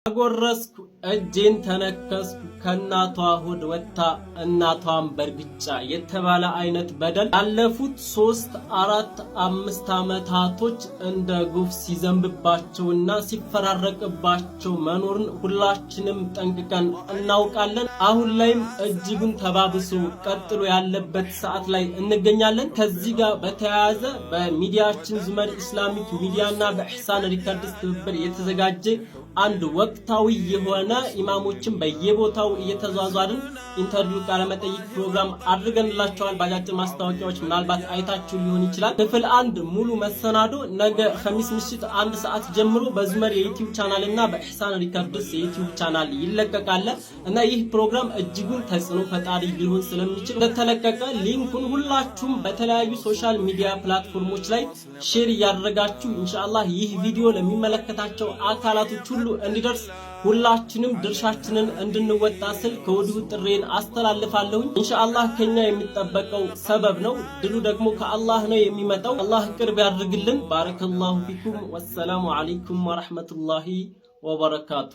አጎረስኩ እጄን ተነከስኩ ከናቷ ሆድ ወጣ እናቷን በርግጫ የተባለ አይነት በደል ያለፉት 3-4-5 አመታቶች እንደ ጉፍ ሲዘንብባቸውና ሲፈራረቅባቸው መኖርን ሁላችንም ጠንቅቀን እናውቃለን። አሁን ላይም እጅጉን ተባብሶ ቀጥሎ ያለበት ሰዓት ላይ እንገኛለን። ከዚህ ጋር በተያያዘ በሚዲያችን ዙመር ኢስላሚክ ሚዲያና በኢህሳን ሪከርድስ ትብብር የተዘጋጀ አንድ ወቅታዊ የሆነ ኢማሞችን በየቦታው እየተዟዟርን ኢንተርቪው ቃለ መጠይቅ ፕሮግራም አድርገንላችኋል። ባጃጅ ማስታወቂያዎች ምናልባት አይታችሁ ሊሆን ይችላል። ክፍል 1 ሙሉ መሰናዶ ነገ ኸሚስ ምሽት 1 ሰዓት ጀምሮ በዙመር የዩቲዩብ ቻናል እና በኢህሳን ሪከርድስ የዩቲዩብ ቻናል ይለቀቃል እና ይህ ፕሮግራም እጅጉን ተጽዕኖ ፈጣሪ ሊሆን ስለሚችል እንደተለቀቀ ሊንኩን ሁላችሁም በተለያዩ ሶሻል ሚዲያ ፕላትፎርሞች ላይ ሼር እያደረጋችሁ ኢንሻአላህ ይህ ቪዲዮ ለሚመለከታቸው አካላቶች ሁሉ እንዲደርስ ሁላችንም ድርሻችንን እንድንወጣ ስል ከወዲሁ ጥሬን አስተላልፋለሁ። ኢንሻአላህ ከኛ የሚጠበቀው ሰበብ ነው፣ ድሉ ደግሞ ከአላህ ነው የሚመጣው። አላህ ቅርብ ያድርግልን። ባረከላሁ ፊኩም። ወሰላሙ አለይኩም ወራህመቱላሂ ወበረካቱ።